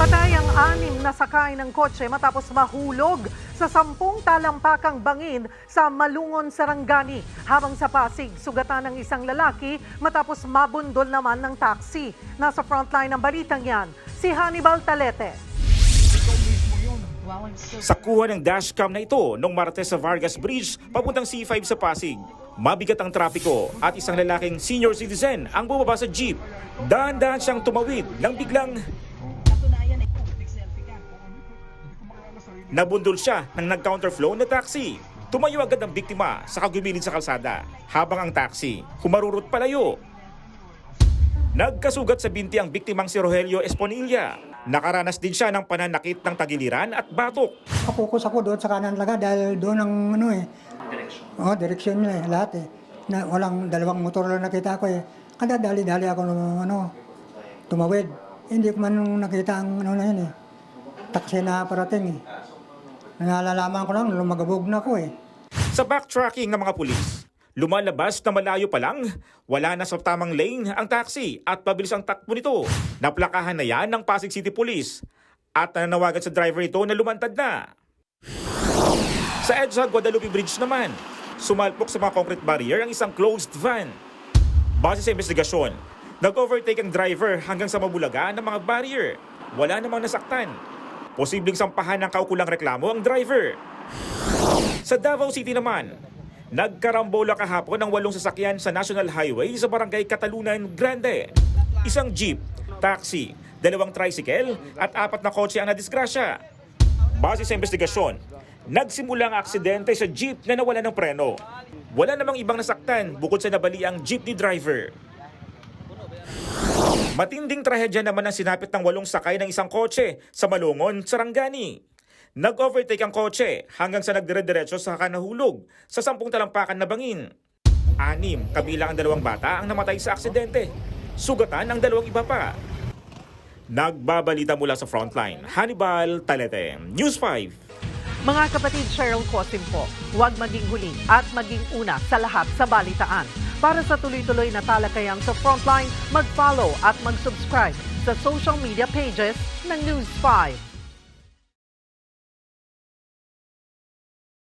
Patay ang 6 na sakay ng kotse matapos mahulog sa 10 talampakang bangin sa Malungon, Sarangani. Habang sa Pasig, sugatan ng isang lalaki matapos mabundol naman ng taxi. Nasa frontline ng balitang yan, si Hannibal Talete. Sa kuha ng dashcam na ito nung Martes sa Vargas Bridge papuntang C5 sa Pasig. Mabigat ang trapiko at isang lalaking senior citizen ang bumaba sa jeep. Dahan-dahan siyang tumawid nang biglang nabundol siya ng nag-counterflow na taxi. Tumayo agad ang biktima sa kagumilid sa kalsada habang ang taxi humarurot palayo. Nagkasugat sa binti ang biktimang si Rogelio Esponilla. Nakaranas din siya ng pananakit ng tagiliran at batok. Kapokus ako doon sa kanan talaga dahil doon ang direksyon. Direksyon niya lahat Na walang dalawang motor lang nakita ko Kada dali-dali ako tumawid. Hindi ko man nakita ang na yun taxi na parating Nalalaman ko lang lumagabog na ako Sa backtracking ng mga pulis, lumalabas na malayo pa lang, wala na sa tamang lane ang taxi at pabilis ang takbo nito. Naplakahan na yan ng Pasig City Police at nananawagan sa driver ito na lumantad na. Sa EDSA Guadalupe Bridge naman, sumalpok sa mga concrete barrier ang isang closed van. Base sa investigasyon, nag-overtake ang driver hanggang sa mabulaga ng mga barrier. Wala namang nasaktan. Posibleng sampahan ng kaukulang reklamo ang driver. Sa Davao City naman, nagkarambola kahapon ng 8 sasakyan sa National Highway sa Barangay Catalunan Grande. Isang jeep, taxi, 2 tricycle at 4 na kotse ang nadisgrasya. Base sa investigasyon, nagsimula ang aksidente sa jeep na nawala ng preno. Wala namang ibang nasaktan bukod sa nabali ang jeepney driver. Matinding trahedya naman ang sinapit ng 8 sakay ng isang kotse sa Malungon, Sarangani. Nag-overtake ang kotse hanggang sa nagdire-diretso sa kanahulog sa 10 talampakan na bangin. 6 kabilang ang 2 bata ang namatay sa aksidente. Sugatan ang 2 iba pa. Nagbabalita mula sa frontline, Hannibal Talete, News 5. Mga kapatid, Cheryl Cosim po, huwag maging huli at maging una sa lahat sa balitaan. Para sa tuloy-tuloy na talakayang sa Frontline, mag-follow at mag-subscribe sa social media pages ng News 5.